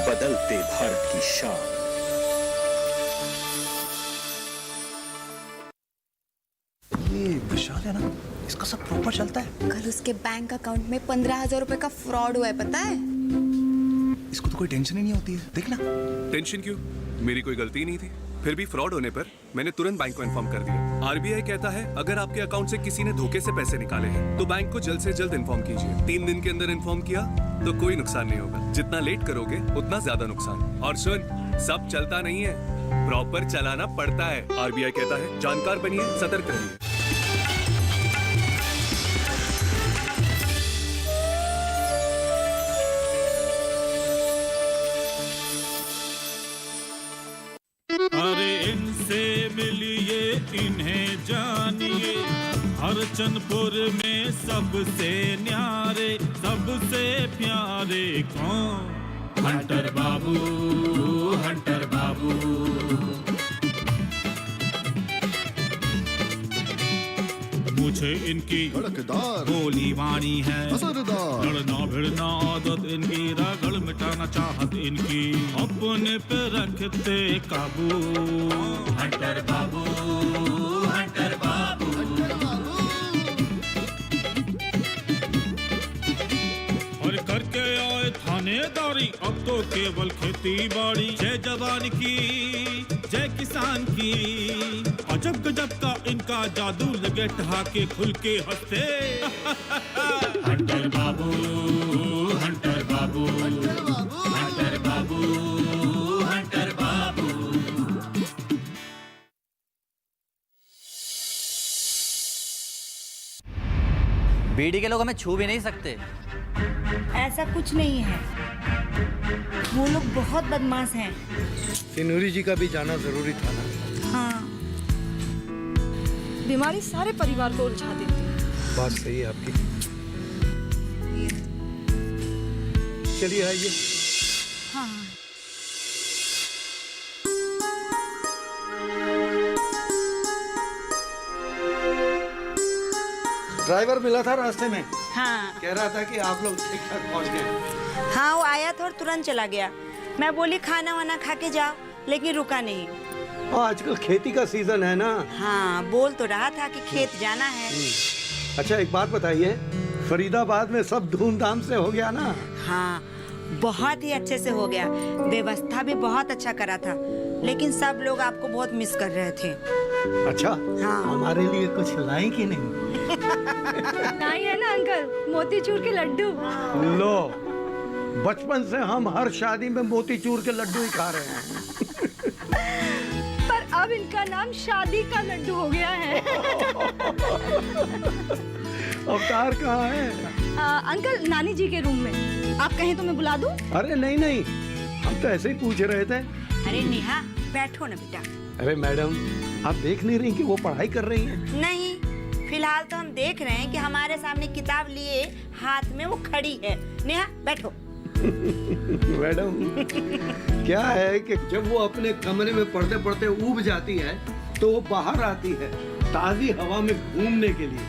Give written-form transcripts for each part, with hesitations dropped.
बदलते भारत की शान। ये विशाल है ना, इसका सब प्रॉपर चलता है। कल उसके बैंक अकाउंट में 15,000 रुपए का फ्रॉड हुआ है, पता है? इसको तो कोई टेंशन ही नहीं होती है, देखना। टेंशन क्यों? मेरी कोई गलती नहीं थी। फिर भी फ्रॉड होने पर मैंने तुरंत बैंक को इन्फॉर्म कर दिया। आरबीआई कहता है अगर आपके अकाउंट से किसी ने धोखे से पैसे निकाले हैं तो बैंक को जल्द से जल्द इन्फॉर्म कीजिए। 3 दिन के अंदर इन्फॉर्म किया तो कोई नुकसान नहीं होगा। जितना लेट करोगे उतना ज्यादा नुकसान। और सुन, सब चलता नहीं है, प्रॉपर चलाना पड़ता है। आरबीआई कहता है जानकार बनिए, सतर्क रहिए। इन्हें जानिए, हरचंदपुर में सबसे न्यारे सबसे प्यारे कौन? हंटर बाबू, हंटर बाबू। मुझे इनकी बोली वाणी है असरदार, लड़ना भिड़ना आदत इनकी, रगड़ मिटाना चाहत इनकी, अपने पे रखते काबू। हंटर बाबू, हंटर बाबू। और करके आए थानेदारी, अब तो केवल खेती बाड़ी। जय जवान की, जय किसान की, अजब गजब का इनका जादू, लगे ठहाके खुल के हंसते। हंटर बाबू, हंटर बाबू, हंटर बाबू, हंटर बाबू, हंटर बाबू। बीडी के लोग हमें छू भी नहीं सकते। ऐसा कुछ नहीं है, वो लोग बहुत बदमाश हैं। सिनूरी जी का भी जाना जरूरी था ना। हाँ, बीमारी सारे परिवार को उलझा देती है। बात सही है आपकी। चलिए आइए। हाँ। ड्राइवर मिला था रास्ते में। हाँ। कह रहा था कि आप लोग ठीक ठाक पहुंच गए। हाँ, वो आया था और तुरंत चला गया। मैं बोली खाना वाना खा के जाओ, लेकिन रुका नहीं। आजकल खेती का सीजन है ना। हाँ, बोल तो रहा था कि खेत जाना है। अच्छा एक बात बताइए, फरीदाबाद में सब धूमधाम से हो गया ना? हाँ, बहुत ही अच्छे से हो गया। व्यवस्था भी बहुत अच्छा करा था, लेकिन सब लोग आपको बहुत मिस कर रहे थे। अच्छा, हाँ। हमारे लिए कुछ लाई कि नहीं? नहीं है ना अंकल, मोतीचूर के लड्डू। लो, बचपन से हम हर शादी में मोतीचूर के लड्डू ही खा रहे हैं। पर अब इनका नाम शादी का लड्डू हो गया है। अवतार कहाँ है? अंकल नानी जी के रूम में। आप कहें तो मैं बुला दूं? अरे नहीं नहीं, हम तो ऐसे ही पूछ रहे थे। अरे नेहा, बैठो ना बेटा। अरे मैडम, आप देख नहीं रही कि वो पढ़ाई कर रही हैं? नहीं, फिलहाल तो हम देख रहे हैं कि हमारे सामने किताब लिए हाथ में वो खड़ी है। नेहा बैठो। मैडम, क्या है कि जब वो अपने कमरे में पढ़ते पढ़ते ऊब जाती है तो वो बाहर आती है ताजी हवा में घूमने के लिए।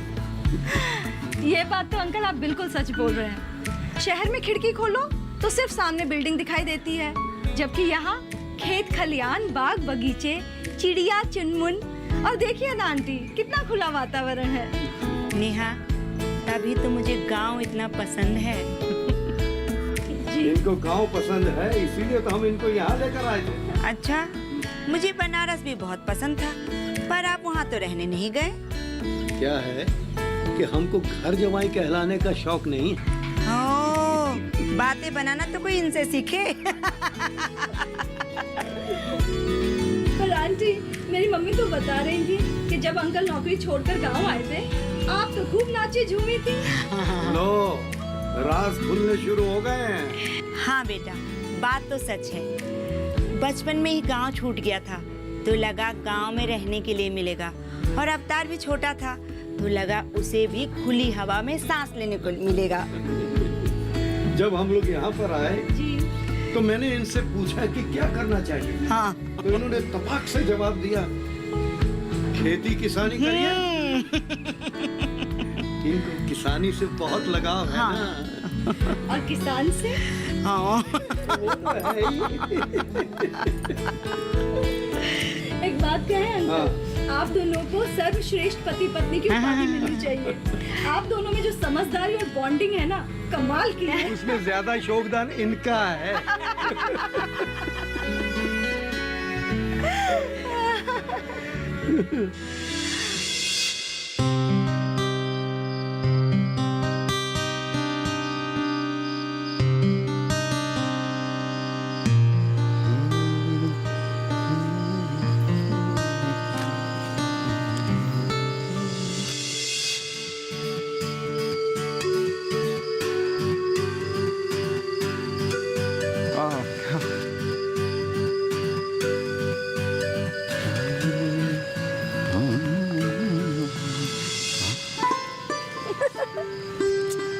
ये बात तो अंकल आप बिल्कुल सच बोल रहे हैं। शहर में खिड़की खोलो तो सिर्फ सामने बिल्डिंग दिखाई देती है, जबकि यहाँ खेत खलियान, बाग बगीचे, चिड़िया चुनमुन, और देखिए ना आंटी, कितना खुला वातावरण है। नेहा, तभी तो मुझे गांव इतना पसंद है। इनको गांव पसंद है, इसीलिए तो हम इनको यहाँ लेकर आए थे। अच्छा, मुझे बनारस भी बहुत पसंद था, पर आप वहाँ तो रहने नहीं गए। क्या है कि हमको घर जमाई कहलाने का शौक नहीं है। ओह, बातें बनाना तो कोई इनसे सीखे। पर आंटी, मेरी मम्मी तो बता रही थी कि जब अंकल नौकरी छोड़कर गांव आए थे, आप तो खूब नाची झूमी थी। लो, राज खुलने शुरू हो गए हैं। हाँ बेटा, बात तो सच है। बचपन में ही गांव छूट गया था तो लगा गांव में रहने के लिए मिलेगा, और अवतार भी छोटा था तो लगा उसे भी खुली हवा में सांस लेने को मिलेगा। जब हम लोग यहाँ पर आए जी, तो मैंने इनसे पूछा कि क्या करना चाहिए। हाँ। तो इन्होंने तपाक से जवाब दिया, खेती किसानी करिए। इनको किसानी से बहुत लगाव है हाँ। ना। और किसान से? हाँ। वो तो है ही। एक बात कहें अंकल, आप दोनों को सर्वश्रेष्ठ पति पत्नी की उपाधि मिलनी चाहिए। आप दोनों में जो समझदारी और बॉन्डिंग है ना, कमाल की है। उसमें ज्यादा योगदान इनका है।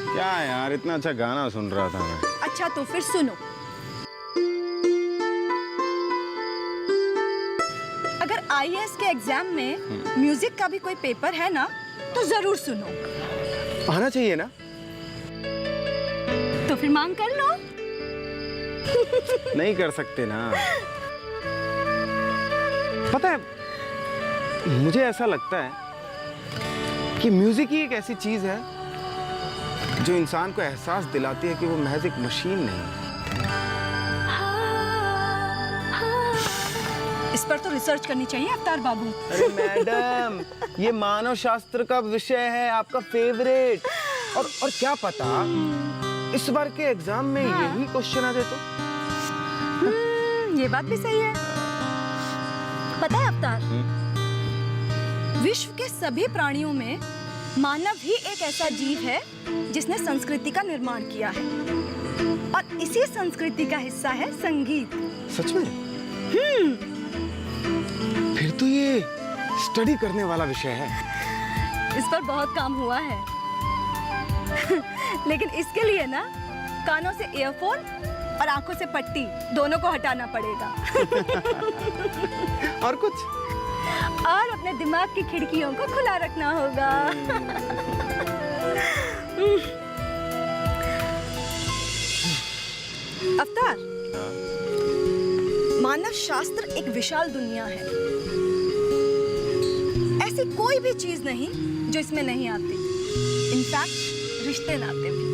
क्या यार, इतना अच्छा गाना सुन रहा था मैं। अच्छा तो फिर सुनो। अगर आईएएस के एग्जाम में म्यूजिक का भी कोई पेपर है ना, तो जरूर सुनो। आना चाहिए ना। तो फिर मांग कर लो। नहीं कर सकते ना। पता है, मुझे ऐसा लगता है कि म्यूजिक ही एक ऐसी चीज है जो इंसान को एहसास दिलाती है कि वो महज एक मशीन नहीं है। इस पर तो रिसर्च करनी चाहिए अवतार बाबू। अरे मैडम, ये मानव शास्त्र का विषय है, आपका फेवरेट। और क्या पता इस बार के एग्जाम में यही क्वेश्चन आ जाए तो। ये बात भी सही है। पता है अवतार, विश्व के सभी प्राणियों में मानव ही एक ऐसा जीव है जिसने संस्कृति का निर्माण किया है, और इसी संस्कृति का हिस्सा है संगीत। सच में? फिर तो ये स्टडी करने वाला विषय है। इस पर बहुत काम हुआ है। लेकिन इसके लिए ना कानों से ईयरफोन और आंखों से पट्टी दोनों को हटाना पड़ेगा। और कुछ? और अपने दिमाग की खिड़कियों को खुला रखना होगा। अवतार, मानव शास्त्र एक विशाल दुनिया है। ऐसी कोई भी चीज नहीं जो इसमें नहीं आती। इनफैक्ट रिश्ते नाते भी।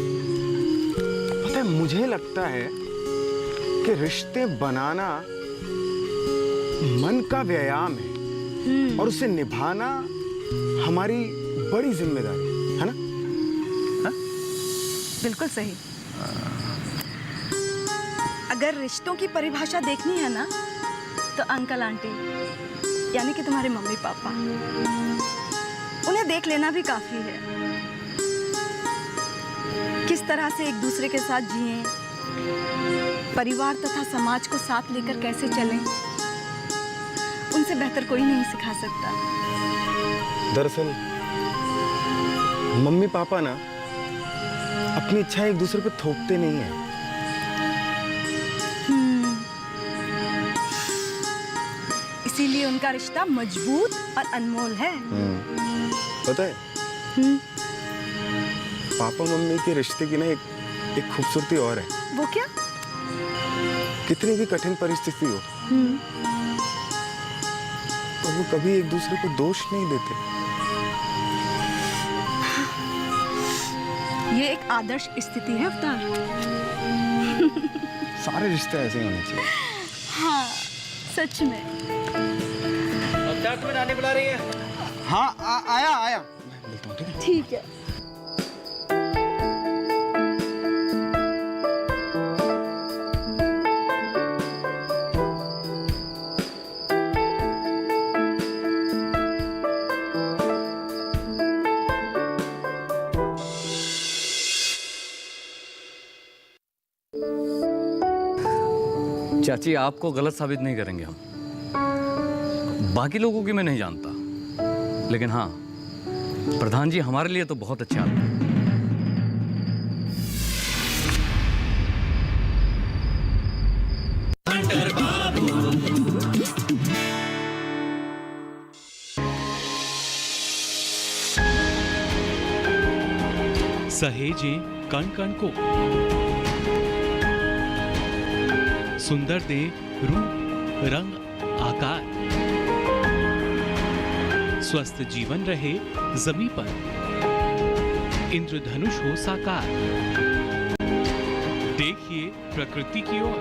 पता है, मुझे लगता है कि रिश्ते बनाना मन का व्यायाम है और उसे निभाना हमारी बड़ी जिम्मेदारी है ना? बिल्कुल सही। अगर रिश्तों की परिभाषा देखनी है ना, तो अंकल आंटी यानी कि तुम्हारे मम्मी पापा, उन्हें देख लेना भी काफी है। किस तरह से एक दूसरे के साथ जिएं, परिवार तथा समाज को साथ लेकर कैसे चलें, उनसे बेहतर कोई नहीं सिखा सकता। दरअसल मम्मी पापा ना अपनी इच्छा एक दूसरे पे थोपते नहीं है। इसीलिए उनका रिश्ता मजबूत और अनमोल है। पता है, पापा मम्मी के रिश्ते की ना एक खूबसूरती और है। वो क्या? कितनी भी कठिन परिस्थिति हो, और वो कभी एक दूसरे को दोष नहीं देते। ये एक आदर्श स्थिति है अवतार। सारे रिश्ते ऐसे ही होने चाहिए। हाँ, सच में। अवतार तुम्हें नानी बुला रही है। हाँ, आया। मिलता हूँ, ठीक है? ठीक है। चाची, आपको गलत साबित नहीं करेंगे हम। बाकी लोगों की मैं नहीं जानता, लेकिन हाँ, प्रधान जी हमारे लिए तो बहुत अच्छे आदमी हैं। सहेजें कण कण को। सुंदर दे रूप रंग आकार, स्वस्थ जीवन रहे जमी पर, इंद्रधनुष हो साकार। देखिए प्रकृति की ओर,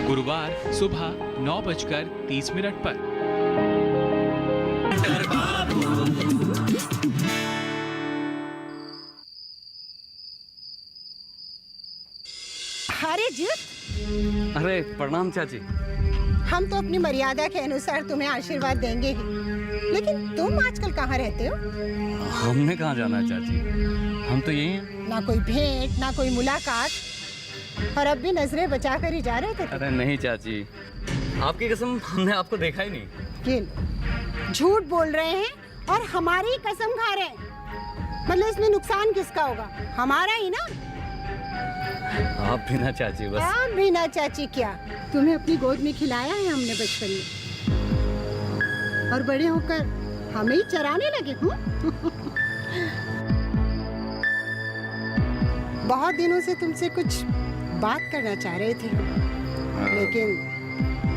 गुरुवार सुबह 9:30 पर। अरे जीत, अरे प्रणाम चाची। हम तो अपनी मर्यादा के अनुसार तुम्हें आशीर्वाद देंगे ही, लेकिन तुम आजकल कहाँ रहते हो? हमने कहाँ जाना है चाची, हम तो यही हैं। ना कोई भेंट, ना कोई मुलाकात, और अब भी नजरें बचा कर ही जा रहे थे। अरे नहीं चाची, आपकी कसम हमने आपको देखा ही नहीं। किल झूठ बोल रहे हैं और हमारी ही कसम खा रहे हैं, मतलब इसमें नुकसान किसका होगा? हमारा ही ना। आप भी ना चाची, बस आप भी ना चाची क्या, तुम्हें अपनी गोद में खिलाया है हमने बचपन में, और बड़े होकर हमें ही चराने लगे। बहुत दिनों से तुमसे कुछ बात करना चाह रहे थे, लेकिन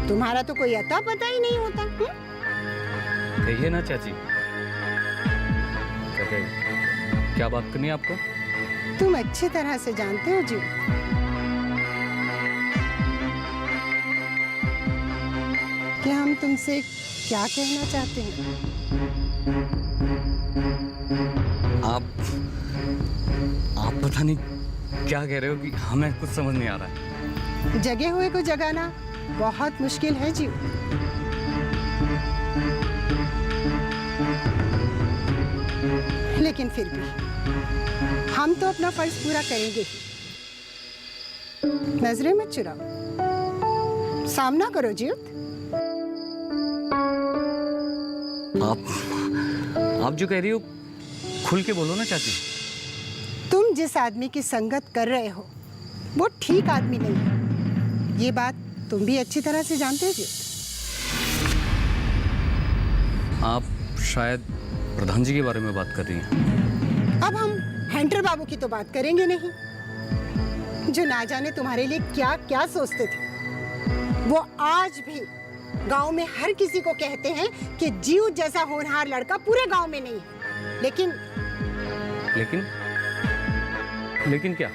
तुम्हारा तो कोई अता पता ही नहीं होता। कहिए ना चाची, क्या बात करनी है आपको? तुम अच्छी तरह से जानते हो जी कि हम तुमसे क्या कहना चाहते हैं। आप पता नहीं क्या कह रहे हो कि हमें कुछ समझ नहीं आ रहा है। जगे हुए को जगाना बहुत मुश्किल है जी। लेकिन फिर भी हम तो अपना फर्ज पूरा करेंगे। नजरें मत चुराओ, सामना करो जीत। आप जो कह रही हो खुल के बोलो ना चाची। तुम जिस आदमी की संगत कर रहे हो वो ठीक आदमी नहीं है, ये बात तुम भी अच्छी तरह से जानते हो जी। आप शायद प्रधान जी के बारे में बात कर रही हैं। अब हम हैंटर बाबू की तो बात करेंगे नहीं, जो ना जाने तुम्हारे लिए क्या क्या सोचते थे। वो आज भी गांव में हर किसी को कहते हैं कि जीव जैसा होनहार लड़का पूरे गांव में नहीं है। लेकिन क्या?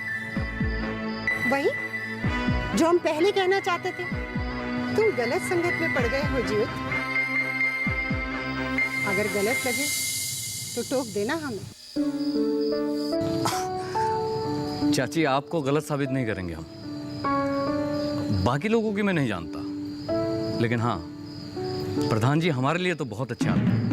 वही जो हम पहले कहना चाहते थे। तुम गलत संगत में पड़ गए हो जीवित। अगर गलत लगे तो टोक देना हमें। चाची, आपको गलत साबित नहीं करेंगे हम। बाकी लोगों की मैं नहीं जानता, लेकिन हाँ, प्रधान जी हमारे लिए तो बहुत अच्छे आदमी हैं।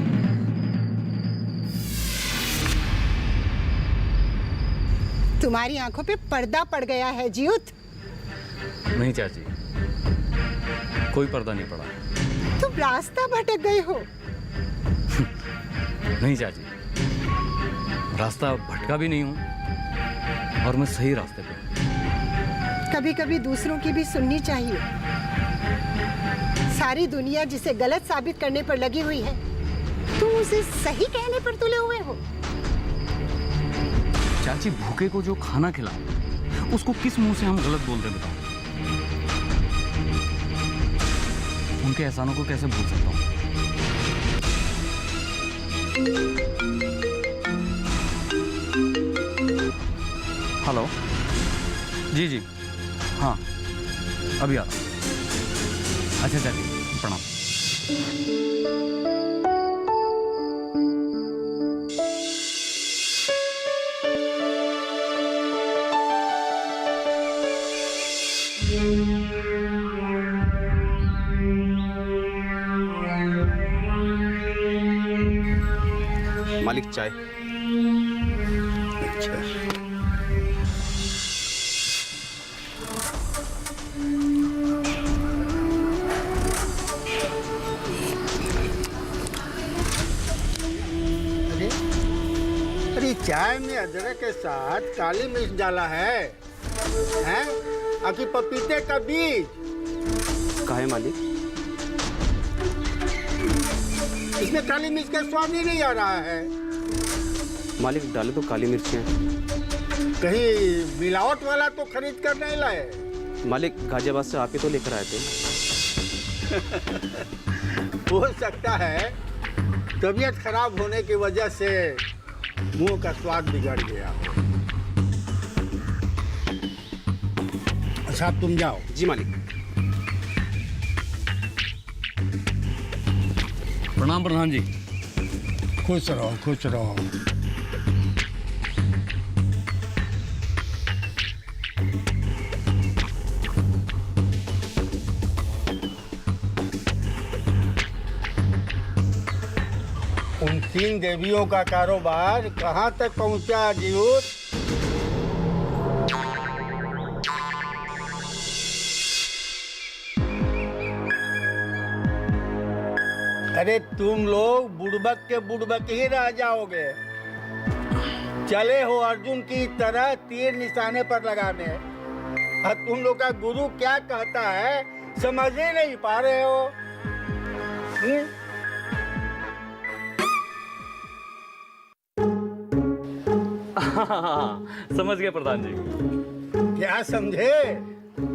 तुम्हारी आंखों पे पर्दा पड़ गया है जीउत। नहीं चाची, कोई पर्दा नहीं पड़ा। तुम रास्ता भटक गए हो। नहीं चाची, रास्ता भटका भी नहीं हूं और मैं सही रास्ते पे हूं। कभी कभी दूसरों की भी सुननी चाहिए। सारी दुनिया जिसे गलत साबित करने पर लगी हुई है, तुम उसे सही कहने पर तुले हुए हो। चाची, भूखे को जो खाना खिलाओ उसको किस मुंह से हम गलत बोल रहे बताओ? उनके एहसानों को कैसे भूल सकता हूँ? हेलो, जी, हाँ, अभी आ रहा हूँ। अच्छा चाची, प्रणाम। मालिक चाय। अच्छा, अरे चाय में अदरक के साथ काली मिर्च डाला है, हैं? आखिर पपीते का बीज काहे मालिक? इसमें काली मिर्च का स्वाद ही नहीं आ रहा है। मालिक डाले तो काली मिर्च हैं। कहीं मिलावट वाला तो खरीद कर नहीं लाए? मालिक गाजियाबाद से आप ही तो लेकर आए थे। हो सकता है तबीयत खराब होने की वजह से मुंह का स्वाद बिगड़ गया। अच्छा अब तुम जाओ। जी मालिक। प्रणाम प्रधान जी। खुश रहो खुश रहो। उन 3 देवियों का कारोबार कहाँ तक पहुँचा जीवत? अरे तुम लोग बुड़बक के बुड़बक ही रह जाओगे। चले हो अर्जुन की तरह तीर निशाने पर लगाने, और तुम लोग का गुरु क्या कहता है समझ ही नहीं पा रहे हो। समझ गया प्रधान जी। क्या समझे?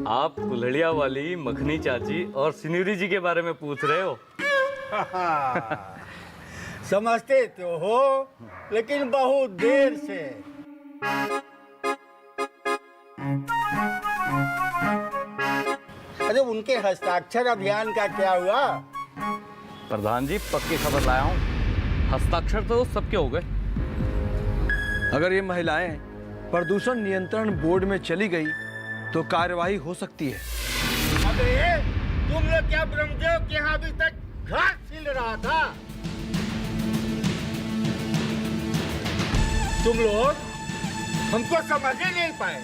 आप कुल्हड़िया वाली मखनी चाची और सिन्यूरी जी के बारे में पूछ रहे हो। समझते तो हो लेकिन बहुत देर से। अरे उनके हस्ताक्षर अभियान का क्या हुआ? प्रधान जी पक्की खबर लाया हूँ, हस्ताक्षर तो सबके हो गए। अगर ये महिलाएं प्रदूषण नियंत्रण बोर्ड में चली गई तो कार्यवाही हो सकती है। अबे तुम लोग क्या ब्रह्मदेव के यहाँ अभी तक घास छिल रहा था? तुम लोग हमको समझ ही नहीं पाए।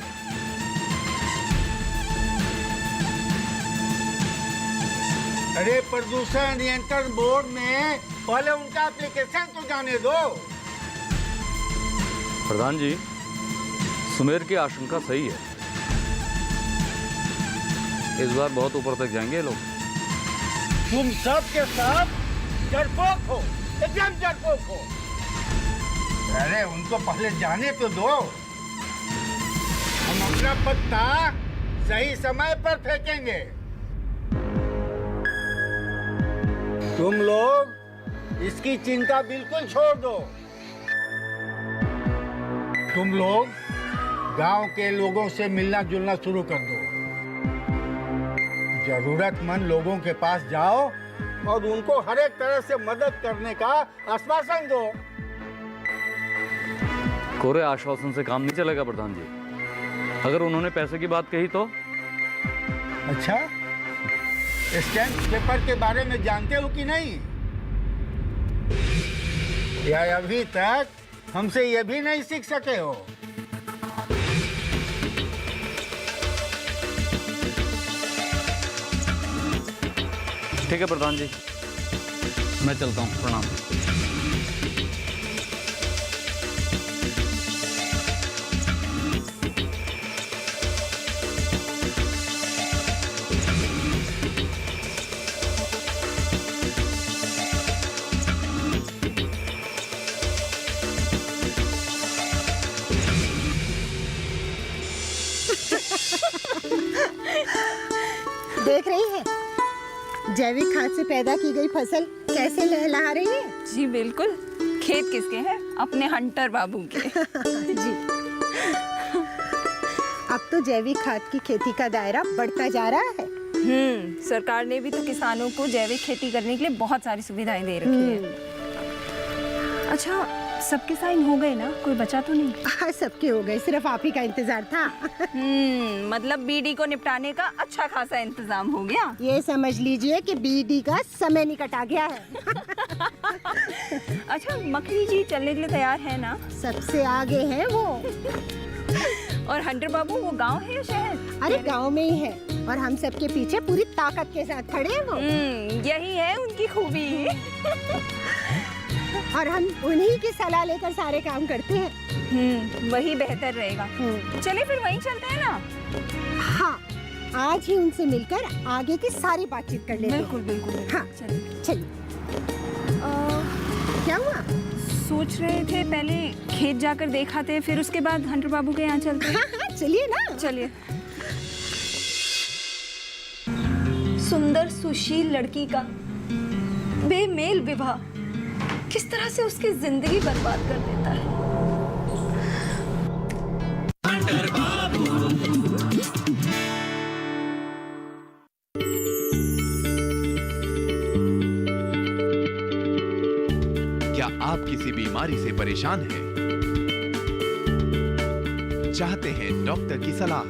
अरे प्रदूषण नियंत्रण बोर्ड में पहले उनका एप्लीकेशन तो जाने दो। प्रधान जी सुमेर की आशंका सही है, इस बार बहुत ऊपर तक जाएंगे लोग। तुम सब के सब डरपोक हो, एकदम डरपोक हो। अरे उनको पहले जाने तो दो। हम अपना पत्ता सही समय पर फेंकेंगे। तुम लोग इसकी चिंता बिल्कुल छोड़ दो। तुम लोग गांव के लोगों से मिलना जुलना शुरू कर दो। जरूरतमंद लोगों के पास जाओ और उनको हर एक तरह से मदद करने का आश्वासन दो। कोरे आश्वासन से काम नहीं चलेगा प्रधान जी। अगर उन्होंने पैसे की बात कही तो? अच्छा, स्टैम्प पेपर के बारे में जानते हो कि नहीं? या अभी तक हमसे ये भी नहीं सीख सके हो? ठीक है प्रधान जी, मैं चलता हूँ। प्रणाम। देख रही है जैविक खाद से पैदा की गई फसल कैसे लहलहा रही है। जी बिल्कुल। खेत किसके हैं? अपने हंटर बाबू के। जी। अब तो जैविक खाद की खेती का दायरा बढ़ता जा रहा है। सरकार ने भी तो किसानों को जैविक खेती करने के लिए बहुत सारी सुविधाएं दे रखी है। अच्छा, सबके साइन हो गए ना? कोई बचा तो नहीं? हाँ, सबके हो गए, सिर्फ आप ही का इंतजार था। मतलब बीडी को निपटाने का अच्छा खासा इंतजाम हो गया। ये समझ लीजिए कि बीडी का समय निकट आ गया है। अच्छा, मखनी जी चलने के लिए तैयार है ना? सबसे आगे है वो। और हंटर बाबू वो गांव है या शहर? अरे गांव में ही है और हम सबके पीछे पूरी ताकत के साथ खड़े हैं वो। यही है उनकी खूबी। और हम उन्हीं की सलाह लेकर सारे काम करते हैं। वही बेहतर रहेगा। चलिए फिर वहीं चलते हैं ना। हाँ, आज ही उनसे मिलकर आगे की सारी बातचीत कर लेते हैं। बिल्कुल बिल्कुल। हाँ चलिए। क्या हुआ? सोच रहे थे पहले खेत जाकर देखा थे, फिर उसके बाद हंटर बाबू के यहाँ चलते हैं। हाँ, चलिए ना। चलिए। सुंदर सुशील लड़की का बेमेल विवाह किस तरह से उसकी जिंदगी बर्बाद कर देता है। क्या आप किसी बीमारी से परेशान हैं? चाहते हैं डॉक्टर की सलाह?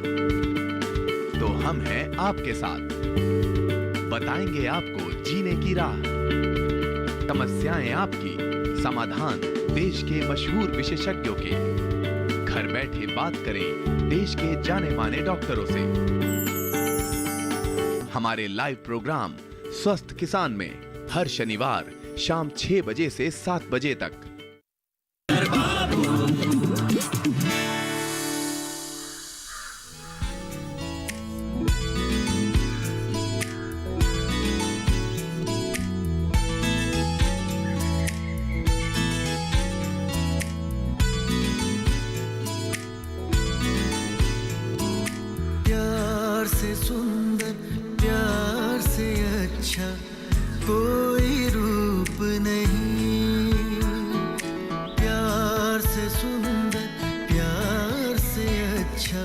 तो हम हैं आपके साथ, बताएंगे आपको जीने की राह। समस्याएं आपकी, समाधान देश के मशहूर विशेषज्ञों के। घर बैठे बात करें देश के जाने माने डॉक्टरों से। हमारे लाइव प्रोग्राम स्वस्थ किसान में हर शनिवार शाम 6 बजे से 7 बजे तक। प्यार से सुंदर, प्यार से अच्छा कोई रूप नहीं। प्यार से सुंदर, प्यार से अच्छा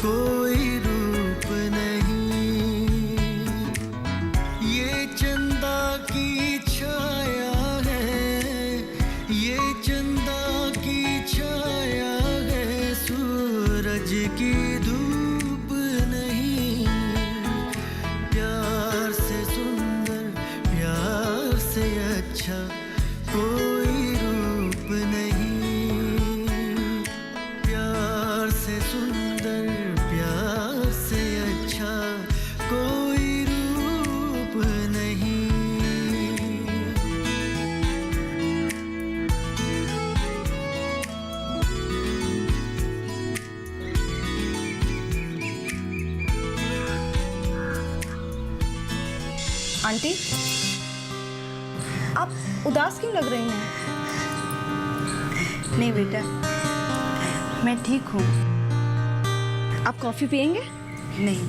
कोई रूप नहीं। ये चंदा की छाया है, ये चंदा की छाया है, सूरज की धूप नहीं। प्यार से सुंदर, प्यार से अच्छा कोई रूप नहीं। प्यार से सुंदर, प्यार से अच्छा कोई रूप नहीं। आंटी, आप उदास क्यों लग रही हैं? नहीं बेटा, मैं ठीक हूँ। आप कॉफी पियेंगे? नहीं,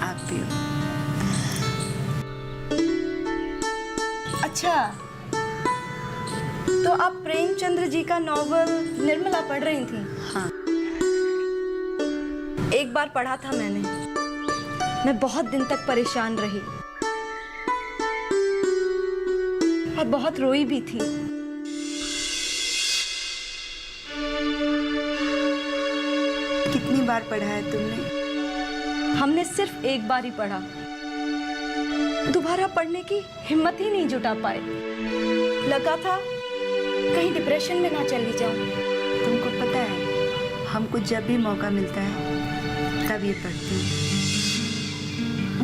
आप पियो। अच्छा, तो आप प्रेमचंद्र जी का नॉवल निर्मला पढ़ रही थी? हाँ। एक बार पढ़ा था मैंने, मैं बहुत दिन तक परेशान रही और बहुत रोई भी थी। कितनी बार पढ़ा है तुमने? हमने सिर्फ एक बार ही पढ़ा, दोबारा पढ़ने की हिम्मत ही नहीं जुटा पाए। लगा था कहीं डिप्रेशन में ना चली जाऊं। तुमको पता है, हमको जब भी मौका मिलता है तब ये पढ़ती हूँ।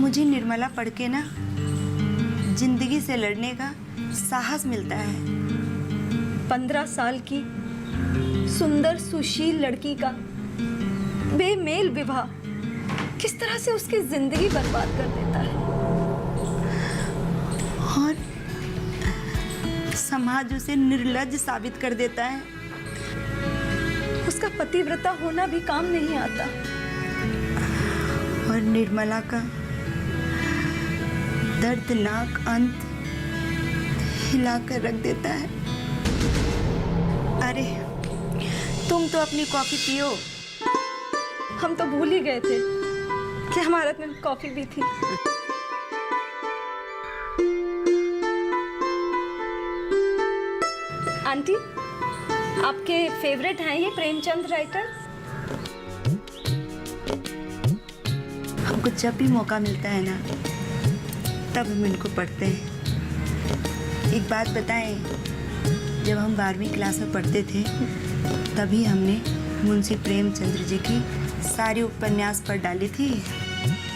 मुझे निर्मला पढ़ के ना जिंदगी से लड़ने का साहस मिलता है। 15 साल की सुंदर सुशील लड़की का बेमेल विवाह किस तरह से उसकी जिंदगी बर्बाद कर देता है। और समाज उसे निर्लज्ज साबित कर देता है। उसका पतिव्रता होना भी काम नहीं आता। और निर्मला का दर्दनाक अंत हिलाकर रख देता है। अरे तुम तो अपनी कॉफी पियो। हम तो भूल ही गए थे कि हमारे हाथ में कॉफी भी थी। आंटी, आपके फेवरेट हैं ये प्रेमचंद राइटर? हमको जब भी मौका मिलता है ना, तब हम इनको पढ़ते हैं। एक बात बताएं, जब हम 12वीं क्लास में पढ़ते थे तभी हमने मुंशी प्रेमचंद्र जी की सारी उपन्यास पढ़ डाली थी।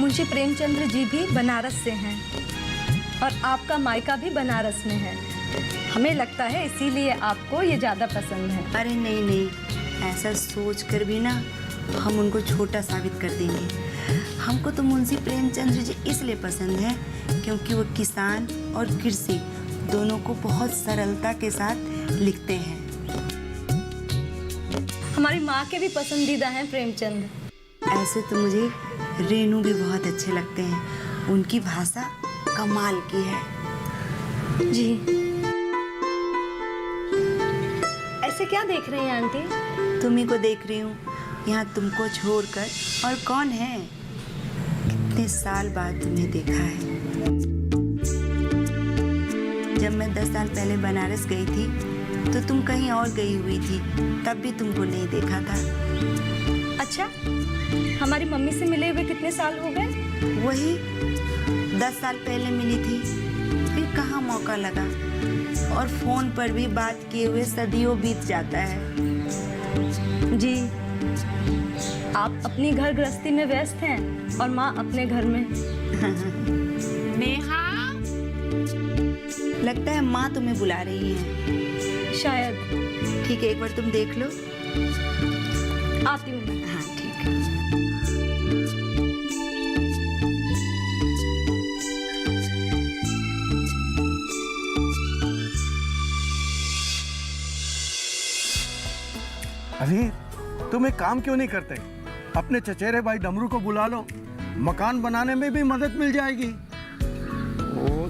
मुंशी प्रेमचंद्र जी भी बनारस से हैं और आपका मायका भी बनारस में है। हमें लगता है इसीलिए आपको ये ज़्यादा पसंद है। अरे नहीं नहीं, ऐसा सोच कर भी ना हम उनको छोटा साबित कर देंगे। हमको तो मुंशी प्रेमचंद्र जी इसलिए पसंद है क्योंकि वो किसान और कृषि दोनों को बहुत सरलता के साथ लिखते हैं। हमारी माँ के भी पसंदीदा हैं प्रेमचंद। ऐसे तो मुझे रेनू भी बहुत अच्छे लगते हैं। उनकी भाषा कमाल की है। जी। ऐसे क्या देख रही हैं आंटी? तुम्ही को देख रही हूँ, यहाँ तुमको छोड़कर। और कौन है? कितने साल बाद तुम्हें देखा है। जब मैं 10 साल पहले बनारस गई थी तो तुम कहीं और गई हुई थी, तब भी तुमको नहीं देखा था। अच्छा, हमारी मम्मी से मिले हुए कितने साल हो गए? वही 10 साल पहले मिली थी, फिर कहाँ मौका लगा। और फोन पर भी बात किए हुए सदियों बीत जाता है। जी, आप अपनी घर गृहस्थी में व्यस्त हैं और माँ अपने घर में। नेहा, लगता है माँ तुम्हें बुला रही है। शायद। ठीक है, एक बार तुम देख लो। आती हूँ। हाँ ठीक है। अरे तुम एक काम क्यों नहीं करते? अपने चचेरे भाई डमरू को बुला लो, मकान बनाने में भी मदद मिल जाएगी। वो